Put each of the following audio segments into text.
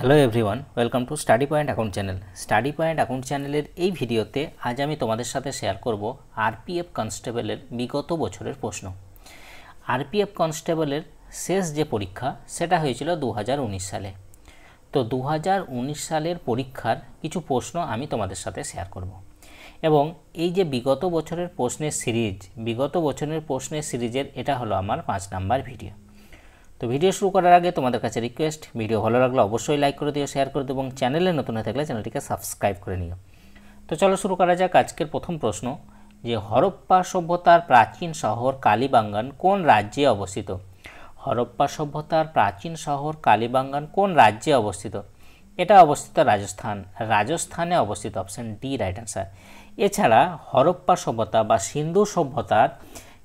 Hello everyone, welcome to study point account channel. Study point account চ্যানেলের এই ভিডিওতে আজ আমি তোমাদের সাথে শেয়ার করব আরপিএফ কনস্টেবলের বিগত বছরের প্রশ্ন। আরপিএফ কনস্টেবলের শেষ যে পরীক্ষা সেটা হয়েছিল 2019 সালে। তো 2019 সালের পরীক্ষার কিছু প্রশ্ন আমি তোমাদের সাথে শেয়ার করব এবং এই যে বিগত বছরের প্রশ্নের সিরিজের এটা হলো আমার 5 নাম্বার ভিডিও। তো ভিডিও শুরু করার আগে তোমাদের কাছে রিকোয়েস্ট, ভিডিও ভালো লাগলে অবশ্যই লাইক করে দিও, শেয়ার করে দিও এবং চ্যানেলে নতুন হয়ে থাকলে চ্যানেলটিকে সাবস্ক্রাইব করে নিও। তো চলো শুরু করা যাক। আজকের প্রথম প্রশ্ন যে হরপ্পা সভ্যতার প্রাচীন শহর কালীবাঙ্গান কোন রাজ্যে অবস্থিত? হরপ্পা সভ্যতার প্রাচীন শহর কালীবাঙ্গান কোন রাজ্যে অবস্থিত? এটা অবস্থিত রাজস্থানে অবস্থিত, অপশন ডি রাইট অ্যান্সার। এছাড়া হরপ্পা সভ্যতা বা সিন্ধু সভ্যতার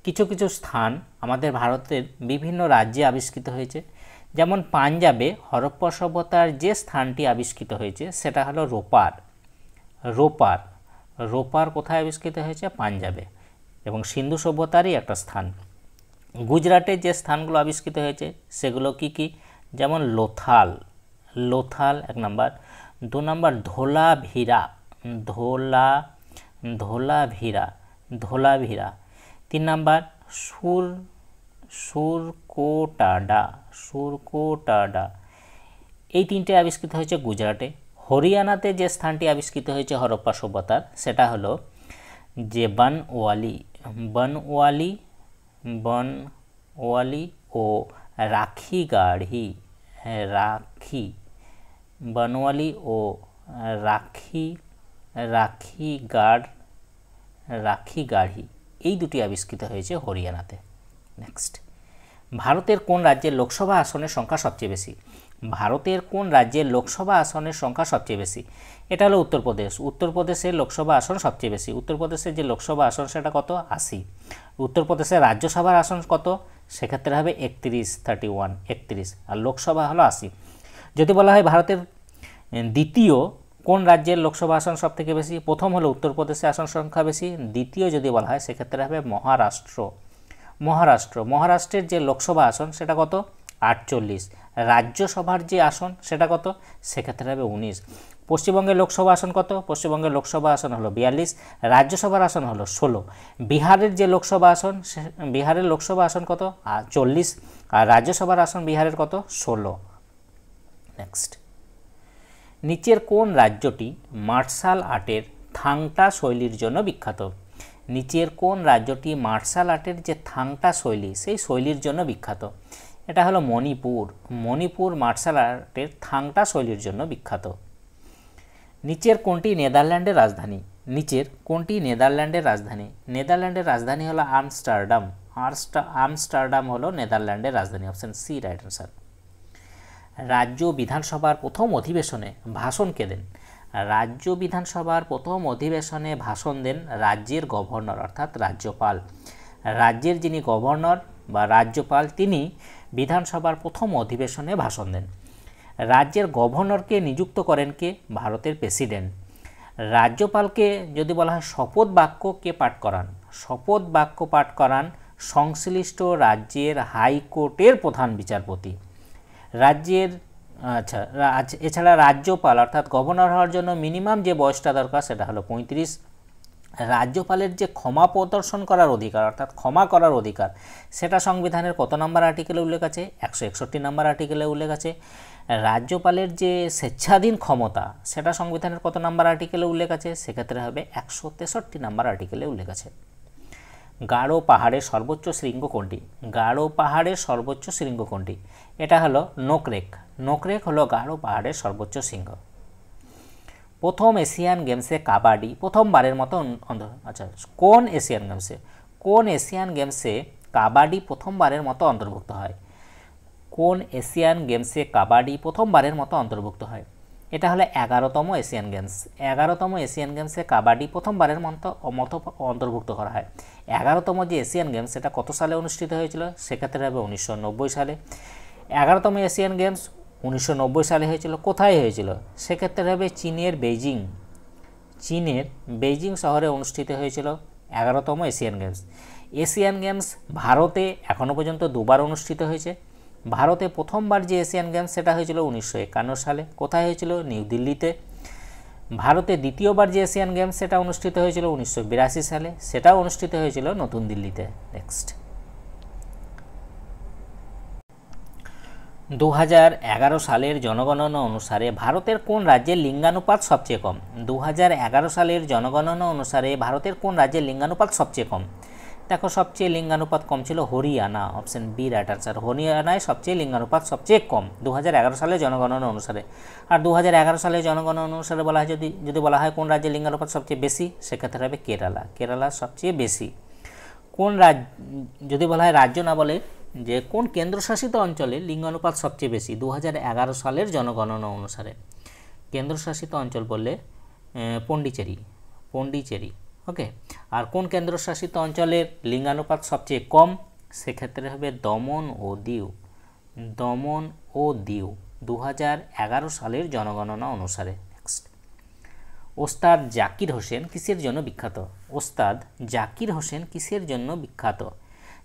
কিছু কিছু স্থান আমাদের ভারতের বিভিন্ন রাজ্যে আবিষ্কৃত হয়েছে। যেমন পাঞ্জাবে হরপ্পা সভ্যতার যে স্থানটি আবিষ্কৃত হয়েছে সেটা হলো রোপার কোথায় আবিষ্কৃত হয়েছে? পাঞ্জাবে, এবং সিন্ধু সভ্যতারই একটা স্থান। গুজরাটে যে স্থানগুলো আবিষ্কৃত হয়েছে সেগুলো কি কি? যেমন লোথাল 1 নম্বর, 2 নম্বর ধোলাভিরা, 3 নম্বর সুরকোটাডা। এই 3টে আবিষ্কৃত হয়েছে গুজরাটে। হরিয়ানাতে যে স্থানটি আবিষ্কৃত হয়েছে হরপ্পা সভ্যতার সেটা হলো যে বনওয়ালি ও রাখিগাড়ি। রাখিগাড়ি এই দুটি আবিষ্কৃত হয়েছে হরিয়ানাতে। নেক্সট, ভারতের কোন রাজ্যের লোকসভা আসনের সংখ্যা সবচেয়ে বেশি? ভারতের কোন রাজ্যের লোকসভা আসনের সংখ্যা সবচেয়ে বেশি? এটা হলো উত্তরপ্রদেশের লোকসভা আসন সবচেয়ে বেশি। উত্তরপ্রদেশের যে লোকসভা আসন সেটা কত? 80। উত্তরপ্রদেশের রাজ্যসভার আসন কত? সেক্ষেত্রে হবে 31, আর লোকসভা হলো 80। যদি বলা হয় ভারতের দ্বিতীয় কোন রাজ্যের লোকসভা আসন সব থেকে বেশি, প্রথম হলো উত্তরপ্রদেশে আসন সংখ্যা বেশি, দ্বিতীয় যদি বলা হয় সেক্ষেত্রে হবে মহারাষ্ট্রের যে লোকসভা আসন সেটা কত? 48। রাজ্যসভার যে আসন সেটা কত? সেক্ষেত্রে হবে 19। পশ্চিমবঙ্গের লোকসভা আসন কত? পশ্চিমবঙ্গের লোকসভা আসন হলো 42, রাজ্যসভার আসন হলো 16। বিহারের যে লোকসভা আসন, বিহারের লোকসভা আসন কত? 40, আর রাজ্যসভার আসন বিহারের কত? 16। নেক্সট, নিচের কোন রাজ্যটি মার্শাল আর্টের থাংটা শৈলীর জন্য বিখ্যাত? নিচের কোন রাজ্যটি মার্শাল আর্টের যে থাংটা শৈলী সেই শৈলীর জন্য বিখ্যাত? এটা হলো মণিপুর মার্শাল আর্টের থাংটা শৈলীর জন্য বিখ্যাত। নিচের কোনটি নেদারল্যান্ডের রাজধানী? নেদারল্যান্ডের রাজধানী হলো আমস্টারডাম হলো নেদারল্যান্ডের রাজধানী, অপশন সি রাইট অ্যান্সার। রাজ্য বিধানসভার প্রথম অধিবেশনে ভাষণ কে দেন? রাজ্য বিধানসভার প্রথম অধিবেশনে ভাষণ দেন রাজ্যের গভর্নর অর্থাৎ রাজ্যপাল। রাজ্যের যিনি গভর্নর বা রাজ্যপাল তিনি বিধানসভার প্রথম অধিবেশনে ভাষণ দেন। রাজ্যের গভর্নরকে নিযুক্ত করেন কে? ভারতের প্রেসিডেন্ট। রাজ্যপালকে যদি বলা হয় শপথ বাক্য কে পাঠ করান? শপথ বাক্য পাঠ করান সংশ্লিষ্ট রাজ্যের হাইকোর্টের প্রধান বিচারপতি। এছাড়া রাজ্যপাল অর্থাৎ গভর্নর হওয়ার জন্য মিনিমাম যে বয়সটা দরকার সেটা হলো 35। রাজ্যপালের যে ক্ষমা প্রদর্শন করার অধিকার অর্থাৎ ক্ষমা করার অধিকার সেটা সংবিধানের কত নম্বর আর্টিকেলে উল্লেখ আছে? 161 নম্বর আর্টিকেলে উল্লেখ আছে। রাজ্যপালের যে স্বেচ্ছাধীন ক্ষমতা সেটা সংবিধানের কত নম্বর আর্টিকেলে উল্লেখ আছে? সেক্ষেত্রে হবে 163 নম্বর আর্টিকেলে উল্লেখ আছে। গারো পাহাড়ের সর্বোচ্চ শৃঙ্গ কোনটি? এটা হলো নোকরেক হলো গারো পাহাড়ের সর্বোচ্চ শৃঙ্গ। প্রথম এশিয়ান গেমসে কাবাডি প্রথমবারের মতো কোন এশিয়ান গেমসে কাবাডি প্রথমবারের মতো অন্তর্ভুক্ত হয়? কোন এশিয়ান গেমসে কাবাডি প্রথমবারের মতো অন্তর্ভুক্ত হয়? এটা হলো 11তম এশিয়ান গেমস। 11তম এশিয়ান গেমসে কাবাডি প্রথমবারের মতো অন্তর্ভুক্ত করা হয়। 11তম যে এশিয়ান গেমস সেটা কত সালে অনুষ্ঠিত হয়েছিল? সেক্ষেত্রে হবে 1990 সালে। 11তম এশিয়ান গেমস 1990 সালে হয়েছিল। কোথায় হয়েছিল? সেক্ষেত্রে হবে চীনের বেইজিং শহরে অনুষ্ঠিত হয়েছিল 11তম এশিয়ান গেমস। এশিয়ান গেমস ভারতে এখনও পর্যন্ত 2বার অনুষ্ঠিত হয়েছে। ভারতে প্রথমবার যে এশিয়ান গেমস সেটা হয়েছিল 1951 সালে। কোথায় হয়েছিল? নিউ দিল্লিতে। ভারতে দ্বিতীয়বার যে এশিয়ান গেমস সেটা অনুষ্ঠিত হয়েছিল 1982 সালে, সেটাও অনুষ্ঠিত হয়েছিল নতুন দিল্লিতে। নেক্সট, 2011 সালের জনগণনা অনুসারে ভারতের কোন রাজ্যের লিঙ্গানুপাত সবচেয়ে কম? 2011 সালের জনগণনা অনুসারে ভারতের কোন রাজ্যের লিঙ্গানুপাত সবচেয়ে কম? দেখো, সবচেয়ে লিঙ্গানুপাত কম ছিল Haryana, option B right answer. হরিয়ানায় সবচেয়ে লিঙ্গানুপাত সবচেয়ে কম 2011 সালের জনগণনা অনুসারে। আর 2011 সালের জনগণনা অনুসারে বলা হয়, যদি বলা হয় কোন রাজ্যের লিঙ্গানুপাত সবচেয়ে বেশি, সেক্ষেত্রে হবে কেরালা। কেরালা সবচেয়ে বেশি। কোন রাজ্য, যদি বলা হয় রাজ্য না বলে যে কোন কেন্দ্রশাসিত অঞ্চলে লিঙ্গানুপাত সবচেয়ে বেশি 2011 সালের জনগণনা অনুসারে, কেন্দ্রশাসিত অঞ্চল বললে পন্ডিচেরি। ওকে। আর কোন কেন্দ্রশাসিত অঞ্চলের লিঙ্গানুপাত সবচেয়ে কম? সেক্ষেত্রে হবে দমন ও দিউ 2011 সালের জনগণনা অনুসারে। নেক্সট, ওস্তাদ জাকির হোসেন কিসের জন্য বিখ্যাত? ওস্তাদ জাকির হোসেন কিসের জন্য বিখ্যাত?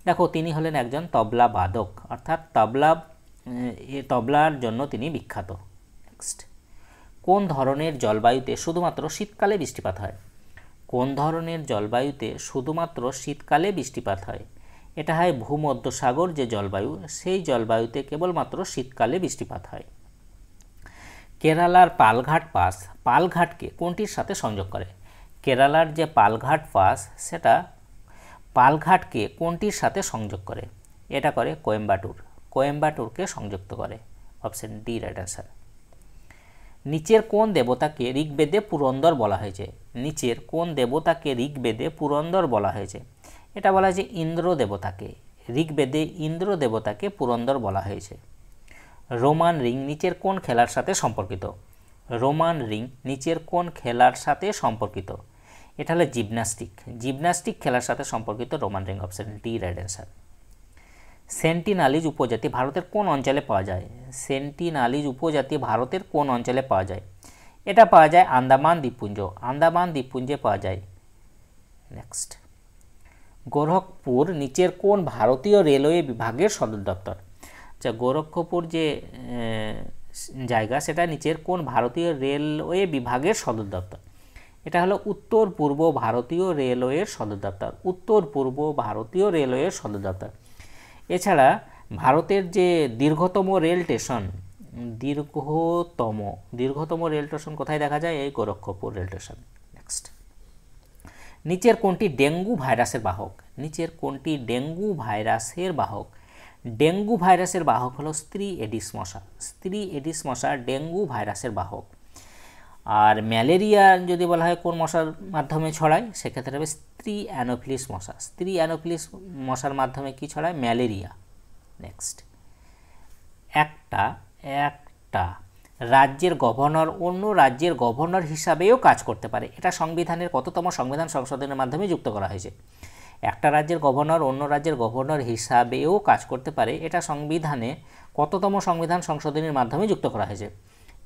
দেখো, তিনি হলেন একজন তবলা বাদক, অর্থাৎ তবলার জন্য তিনি বিখ্যাত। নেক্সট, কোন ধরনের জলবায়ুতে শুধুমাত্র শীতকালে বৃষ্টিপাত হয়? কোন ধরনের জলবায়ুতে শুধুমাত্র শীতকালে বৃষ্টিপাত হয়? এটা হয় ভূমধ্যসাগর যে জলবায়ু, সেই জলবায়ুতে কেবলমাত্র শীতকালে বৃষ্টিপাত হয়। কেরালার পালঘাটকে কোনটির সাথে সংযোগ করে? কেরালার যে পালঘাট পাস, সেটা পালঘাটকে কোনটির সাথে সংযোগ করে? এটা করে কোয়েম্বাটুরকে সংযুক্ত করে। Option D right answer. নিচের কোন দেবতাকে ঋগ্বেদে পুরন্দর বলা হয়েছে? নিচের কোন দেবতাকে ঋগ্বেদে পুরন্দর বলা হয়েছে? এটা বলা হয়েছে ইন্দ্র দেবতাকে। ঋগ্বেদে ইন্দ্র দেবতাকে পুরন্দর বলা হয়েছে। রোমান রিং নিচের কোন খেলার সাথে সম্পর্কিত? রোমান রিং নিচের কোন খেলার সাথে সম্পর্কিত? এটা হলো জিমন্যাস্টিক খেলার সাথে সম্পর্কিত Roman ring. Option D right answer. Sentinelese উপজাতি ভারতের কোন অঞ্চলে পাওয়া যায়? সেন্টিনালিজ উপজাতি ভারতের কোন অঞ্চলে পাওয়া যায়? এটা পাওয়া যায় আন্দামান দ্বীপপুঞ্জে পাওয়া যায়। নেক্সট, গোরখপুর নিচের কোন ভারতীয় রেলওয়ে বিভাগের সদর দপ্তর? আচ্ছা, গোরক্ষপুর যে জায়গা, সেটা নিচের কোন ভারতীয় রেলওয়ে বিভাগের সদর দপ্তর? এটা হলো উত্তর পূর্ব ভারতীয় রেলওয়ের সদর দপ্তর। এছাড়া ভারতের যে দীর্ঘতম রেল স্টেশন কোথায় দেখা যায়? এই গোরক্ষপুর রেল স্টেশন। নেক্সট, নিচের কোনটি ডেঙ্গু ভাইরাসের বাহক? ডেঙ্গু ভাইরাসের বাহক হলো স্ত্রী এডিস মশা ডেঙ্গু ভাইরাসের বাহক। আর ম্যালেরিয়া যদি বলা হয় কোন মশার মাধ্যমে ছড়ায়, সেক্ষেত্রে হবে স্ত্রী অ্যানোফিলিস মশার মাধ্যমে কি ছড়ায়? ম্যালেরিয়া। নেক্সট, একটা রাজ্যের গভর্নর অন্য রাজ্যের গভর্নর হিসাবেও কাজ করতে পারে। এটা সংবিধানের কততম সংবিধান সংশোধনের মাধ্যমে যুক্ত করা হয়েছে? একটা রাজ্যের গভর্নর অন্য রাজ্যের গভর্নর হিসাবেও কাজ করতে পারে, এটা সংবিধানে কততম সংবিধান সংশোধনীর মাধ্যমে যুক্ত করা হয়েছে?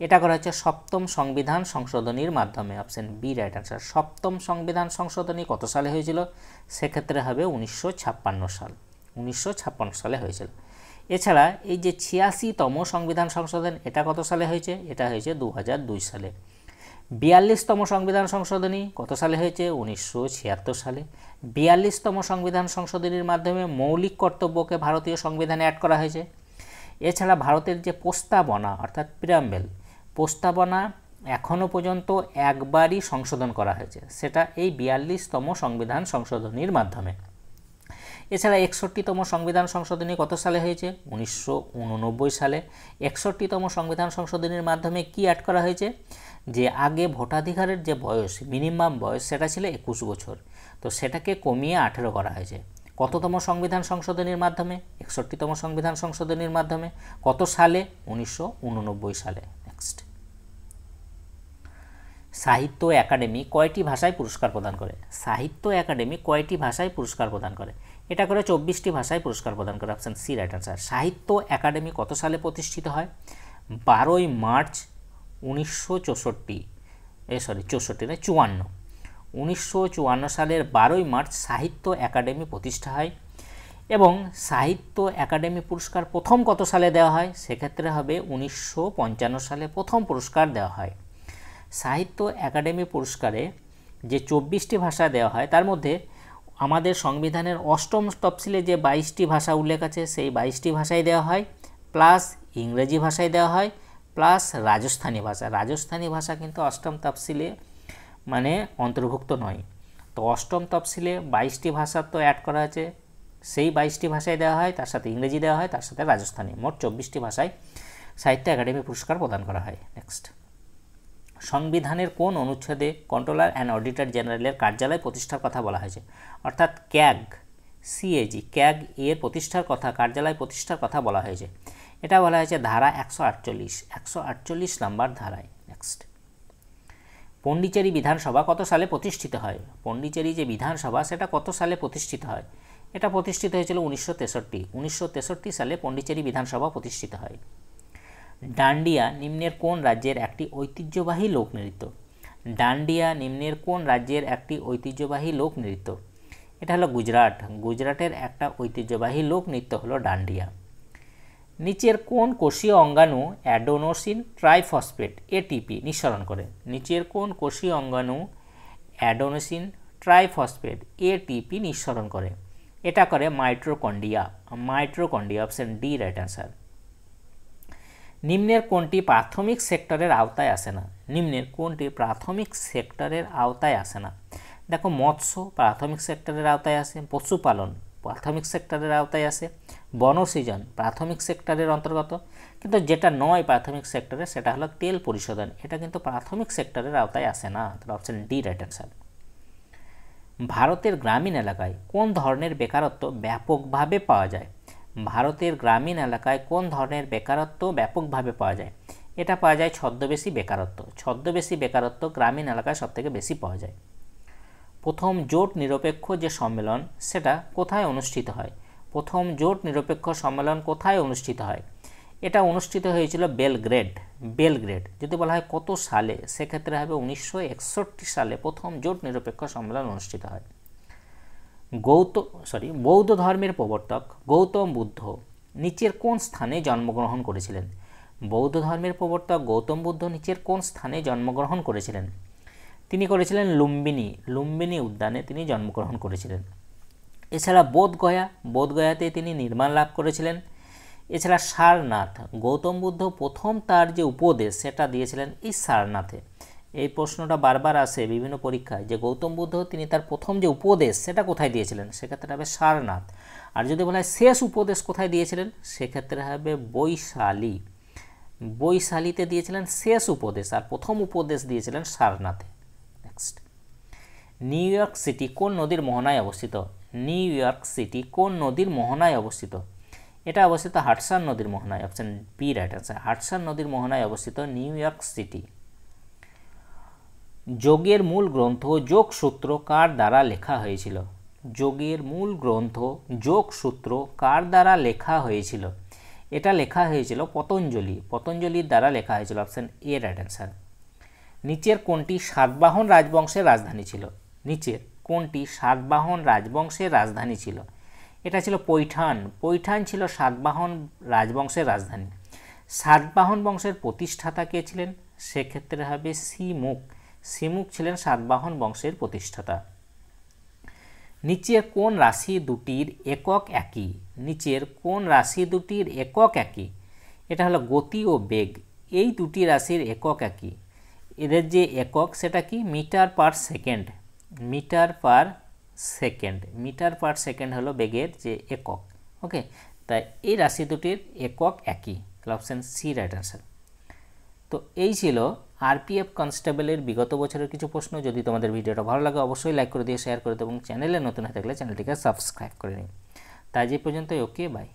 এটা করা হচ্ছে সপ্তম সংবিধান সংশোধনীর মাধ্যমে। Option B right answer. সপ্তম সংবিধান সংশোধনী কত সালে হয়েছিল? সেক্ষেত্রে হবে 1956 সালে হয়েছিল। এছাড়া এই যে 86তম সংবিধান সংশোধন, এটা কত সালে হয়েছে? এটা হয়েছে 2002 সালে। 42তম সংবিধান সংশোধনী কত সালে হয়েছে? 1976 সালে। 42তম সংবিধান সংশোধনীর মাধ্যমে মৌলিক কর্তব্যকে ভারতীয় সংবিধানে অ্যাড করা হয়েছে। এছাড়া ভারতের যে প্রস্তাবনা অর্থাৎ প্রিয়াম্বেল, প্রস্তাবনা এখনও পর্যন্ত একবারই সংশোধন করা হয়েছে, সেটা এই 42তম সংবিধান সংশোধনীর মাধ্যমে। এছাড়া 61তম সংবিধান সংশোধনী কত সালে হয়েছে? 1989 সালে। 61তম সংবিধান সংশোধনীর মাধ্যমে কি অ্যাড করা হয়েছে? যে আগে ভোটাধিকারের যে বয়স, মিনিমাম বয়স, সেটা ছিল 21 বছর, তো সেটাকে কমিয়ে 18 করা হয়েছে। কততম সংবিধান সংশোধনীর মাধ্যমে? 61তম সংবিধান সংশোধনীর মাধ্যমে। কত সালে? 1989 সালে। নেক্সট, সাহিত্য একাডেমি কয়টি ভাষায় পুরস্কার প্রদান করে? সাহিত্য একাডেমি কয়টি ভাষায় পুরস্কার প্রদান করে? এটা করে 24টি ভাষায় পুরস্কার প্রদান করে। Option C right answer. Sahitya Akademi কত সালে প্রতিষ্ঠিত হয়? 12ই মার্চ 1954 সালের 12ই মার্চ সাহিত্য একাডেমি প্রতিষ্ঠা হয়। এবং সাহিত্য একাডেমি পুরস্কার প্রথম কত সালে দেওয়া হয়, সেক্ষেত্রে হবে 1955 সালে প্রথম পুরস্কার দেওয়া হয়। সাহিত্য একাডেমি পুরস্কারে যে 24টি ভাষা দেওয়া হয় তার মধ্যে আমাদের সংবিধানের 8ম তফসিলে যে 22টি ভাষা উল্লেখ আছে সেই 22টি ভাষাই দেওয়া হয়, প্লাস ইংরেজি ভাষায় দেওয়া হয়, প্লাস রাজস্থানী ভাষা। রাজস্থানী ভাষা কিন্তু 8ম তফসিলে মানে অন্তর্ভুক্ত নয়। তো 8ম তফসিলে 22টি ভাষা তো অ্যাড করা আছে, সেই 22টি ভাষায় দেওয়া হয়, তার সাথে ইংরেজি দেওয়া হয়, তার সাথে রাজস্থানী, মোট 24টি ভাষায় সাহিত্য একাডেমি পুরস্কার প্রদান করা হয়। নেক্সট, সংবিধানের কোন অনুচ্ছেদে কন্ট্রোলার অ্যান্ড অডিটর জেনারেলের কার্যালয় প্রতিষ্ঠার কথা বলা হয়েছে? অর্থাৎ ক্যাগ এর প্রতিষ্ঠার কথা, কার্যালয় প্রতিষ্ঠার কথা বলা হয়েছে। এটা বলা হয়েছে ধারা 148 নম্বর ধারায়। নেক্সট, পন্ডিচেরি বিধানসভা কত সালে প্রতিষ্ঠিত হয়? পন্ডিচেরি যে বিধানসভা সেটা কত সালে প্রতিষ্ঠিত হয়? এটা প্রতিষ্ঠিত হয়েছিল 1963 সালে পন্ডিচেরি বিধানসভা প্রতিষ্ঠিত হয়। ডান্ডিয়া নিম্নের কোন রাজ্যের একটি ঐতিহ্যবাহী লোকনৃত্য? ডান্ডিয়া নিম্নের কোন রাজ্যের একটি ঐতিহ্যবাহী লোকনৃত্য? এটা হলো গুজরাটের একটা ঐতিহ্যবাহী লোকনৃত্য হলো ডান্ডিয়া। নিচের কোন কোষীয় অঙ্গাণু অ্যাডেনোসিন ট্রাইফসফেট এটিপি নিঃসরণ করে? নিচের কোন কোষীয় অঙ্গাণু অ্যাডেনোসিন ট্রাইফসফেট এটিপি নিঃসরণ করে? এটা করে mitochondria. Option D right answer. নিম্নের কোনটি প্রাথমিক সেক্টরের আওতায় আসে না? নিম্নের কোনটি প্রাথমিক সেক্টরের আওতায় আসে না? দেখো, মৎস্য প্রাথমিক সেক্টরের আওতায় আসে, পশুপালন প্রাথমিক সেক্টরের আওতায় আসে, বনসৃজন প্রাথমিক সেক্টরের অন্তর্গত, কিন্তু যেটা নয় প্রাথমিক সেক্টরে সেটা হলো তেল পরিশোধন, এটা কিন্তু প্রাথমিক সেক্টরের আওতায় আসে না। তাহলে অপশন ডি রাইট অ্যান্সার। ভারতের গ্রামীণ এলাকায় কোন ধরনের বেকারত্ব ব্যাপকভাবে পাওয়া যায়? ভারতের গ্রামীণ এলাকায় কোন ধরনের বেকারত্ব ব্যাপকভাবে পাওয়া যায়? এটা পাওয়া যায় ছদ্মবেশী বেকারত্ব। ছদ্মবেশী বেকারত্ব গ্রামীণ এলাকায় সবথেকে বেশি পাওয়া যায়। প্রথম জোট নিরপেক্ষ যে সম্মেলন সেটা কোথায় অনুষ্ঠিত হয়? প্রথম জোট নিরপেক্ষ সম্মেলন কোথায় অনুষ্ঠিত হয়? এটা অনুষ্ঠিত হয়েছিল বেলগ্রেড। যদি বলা হয় কত সালে, সেক্ষেত্রে হবে 1961 সালে প্রথম জোট নিরপেক্ষ সম্মেলন অনুষ্ঠিত হয়। বৌদ্ধ ধর্মের প্রবর্তক গৌতম বুদ্ধ নিচের কোন স্থানে জন্মগ্রহণ করেছিলেন? বৌদ্ধ ধর্মের প্রবর্তক গৌতম বুদ্ধ নিচের কোন স্থানে জন্মগ্রহণ করেছিলেন? তিনি করেছিলেন লুম্বিনী উদ্যানে তিনি জন্মগ্রহণ করেছিলেন। এছাড়া বোধগয়াতে তিনি নির্মাণ লাভ করেছিলেন। এছাড়া সারনাথ, গৌতম বুদ্ধ প্রথম তার যে উপদেশ সেটা দিয়েছিলেন এই সারনাথে। এই প্রশ্নটা বারবার আসে বিভিন্ন পরীক্ষায় যে গৌতম বুদ্ধ তিনি তার প্রথম যে উপদেশ সেটা কোথায় দিয়েছিলেন, সেক্ষেত্রে হবে সারনাথ। আর যদি বলা হয় শেষ উপদেশ কোথায় দিয়েছিলেন, সেক্ষেত্রে হবে বৈশালীতে দিয়েছিলেন শেষ উপদেশ, আর প্রথম উপদেশ দিয়েছিলেন সারনাথে। নেক্সট, নিউ ইয়র্ক সিটি কোন নদীর মোহনায় অবস্থিত? নিউ ইয়র্ক সিটি কোন নদীর মোহনায় অবস্থিত? এটা অবস্থিত হাডসন নদীর মোহনায়। Option B right answer. Hudson নদীর মোহনায় অবস্থিত নিউ ইয়র্ক সিটি। যোগের মূল গ্রন্থ যোগসূত্র কার দ্বারা লেখা হয়েছিল? যোগের মূল গ্রন্থ যোগসূত্র কার দ্বারা লেখা হয়েছিল? এটা লেখা হয়েছিল পতঞ্জলির দ্বারা লেখা হয়েছিল। Option A right answer. নিচের কোনটি সাতবাহন রাজবংশের রাজধানী ছিল? নিচের কোনটি সাতবাহন রাজবংশের রাজধানী ছিল? এটা ছিল পৈঠান ছিল সাতবাহন রাজবংশের রাজধানী। সাতবাহন বংশের প্রতিষ্ঠাতা কে ছিলেন? সেক্ষেত্রে হবে সিমুক ছিলেন সাতবাহন বংশের প্রতিষ্ঠাতা। নিচের কোন রাশি দুটির একক একই? নিচের কোন রাশি দুটির একক একই? এটা হলো গতি ও বেগ, এই দুটি রাশির একক একই। এদের যে একক সেটা কি? মিটার পার সেকেন্ড হলো বেগের যে একক। ওকে, তাই এই রাশি দুটির একক একই। তাহলে অপশান সি রাইট অ্যান্সার। তো এই ছিল আরপিএফ কনস্টেবলের বিগত বছরের কিছু প্রশ্ন। যদি তোমাদের ভিডিওটা ভালো লাগে অবশ্যই লাইক করে দিয়ে শেয়ার করে দেবো এবং চ্যানেলে নতুন হয়ে থাকলে চ্যানেলটিকে সাবস্ক্রাইব করে নিন। তাই যে পর্যন্তই, ওকে বাই।